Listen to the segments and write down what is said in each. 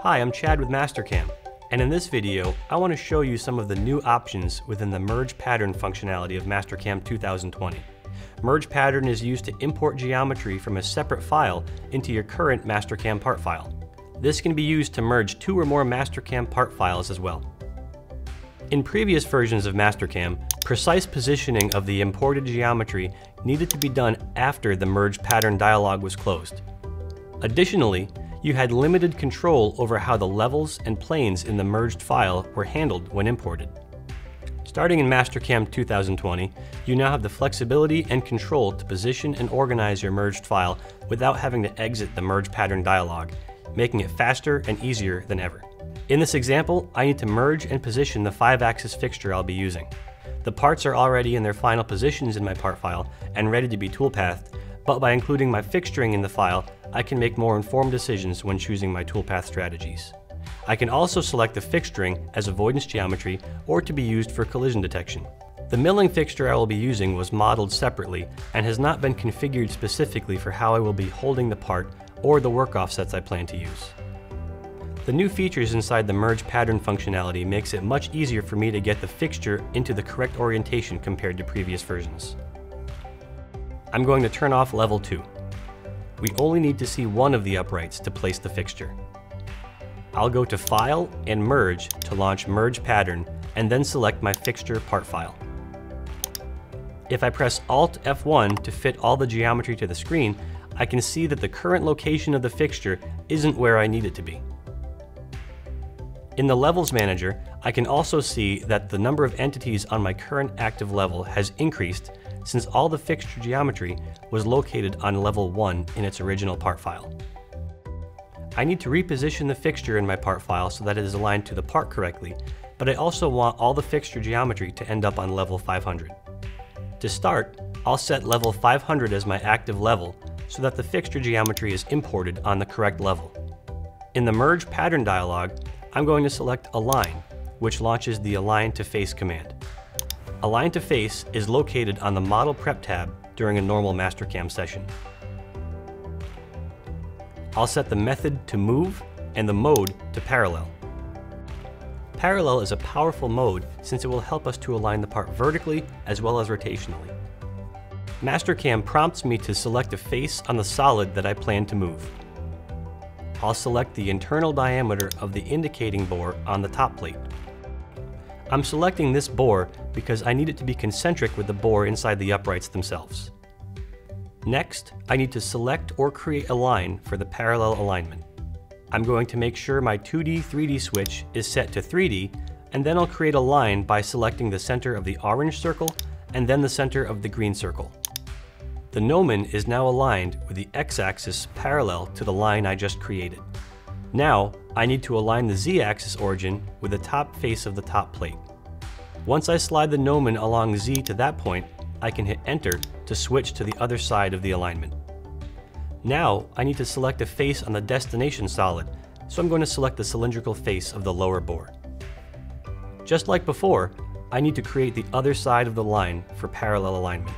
Hi, I'm Chad with Mastercam, and in this video, I want to show you some of the new options within the Merge Pattern functionality of Mastercam 2020. Merge Pattern is used to import geometry from a separate file into your current Mastercam part file. This can be used to merge two or more Mastercam part files as well. In previous versions of Mastercam, precise positioning of the imported geometry needed to be done after the Merge Pattern dialog was closed. Additionally, you had limited control over how the levels and planes in the merged file were handled when imported. Starting in Mastercam 2020, you now have the flexibility and control to position and organize your merged file without having to exit the Merge Pattern dialog, making it faster and easier than ever. In this example, I need to merge and position the 5-axis fixture I'll be using. The parts are already in their final positions in my part file and ready to be toolpathed, but by including my fixturing in the file, I can make more informed decisions when choosing my toolpath strategies. I can also select the fixturing as avoidance geometry or to be used for collision detection. The milling fixture I will be using was modeled separately and has not been configured specifically for how I will be holding the part or the work offsets I plan to use. The new features inside the Merge Pattern functionality makes it much easier for me to get the fixture into the correct orientation compared to previous versions. I'm going to turn off level 2. We only need to see one of the uprights to place the fixture. I'll go to File and Merge to launch Merge Pattern and then select my fixture part file. If I press Alt F1 to fit all the geometry to the screen, I can see that the current location of the fixture isn't where I need it to be. In the Levels Manager, I can also see that the number of entities on my current active level has increased since all the fixture geometry was located on level 1 in its original part file. I need to reposition the fixture in my part file so that it is aligned to the part correctly, but I also want all the fixture geometry to end up on level 500. To start, I'll set level 500 as my active level so that the fixture geometry is imported on the correct level. In the Merge Pattern dialog, I'm going to select Align, which launches the Align to Face command. Align to Face is located on the Model Prep tab during a normal Mastercam session. I'll set the method to Move and the mode to Parallel. Parallel is a powerful mode since it will help us to align the part vertically as well as rotationally. Mastercam prompts me to select a face on the solid that I plan to move. I'll select the internal diameter of the indicating bore on the top plate. I'm selecting this bore because I need it to be concentric with the bore inside the uprights themselves. Next, I need to select or create a line for the parallel alignment. I'm going to make sure my 2D 3D switch is set to 3D, and then I'll create a line by selecting the center of the orange circle and then the center of the green circle. The gnomon is now aligned with the x-axis parallel to the line I just created. Now, I need to align the z-axis origin with the top face of the top plate. Once I slide the gnomon along z to that point, I can hit Enter to switch to the other side of the alignment. Now, I need to select a face on the destination solid, so I'm going to select the cylindrical face of the lower bore. Just like before, I need to create the other side of the line for parallel alignment.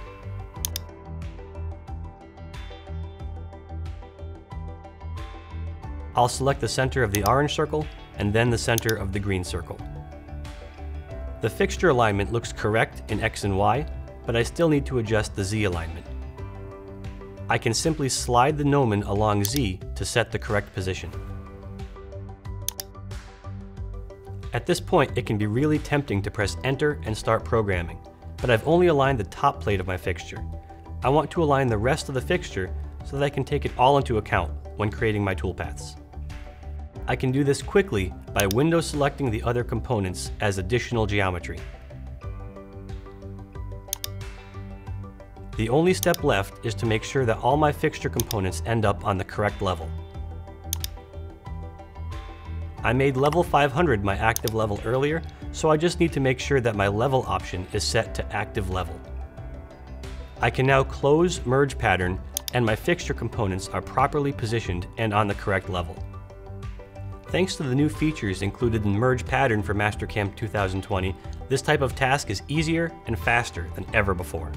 I'll select the center of the orange circle and then the center of the green circle. The fixture alignment looks correct in X and Y, but I still need to adjust the Z alignment. I can simply slide the gnomon along Z to set the correct position. At this point, it can be really tempting to press Enter and start programming, but I've only aligned the top plate of my fixture. I want to align the rest of the fixture so that I can take it all into account when creating my toolpaths. I can do this quickly by window selecting the other components as additional geometry. The only step left is to make sure that all my fixture components end up on the correct level. I made level 500 my active level earlier, so I just need to make sure that my level option is set to active level. I can now close Merge Pattern and my fixture components are properly positioned and on the correct level. Thanks to the new features included in Merge Pattern for Mastercam 2020, this type of task is easier and faster than ever before.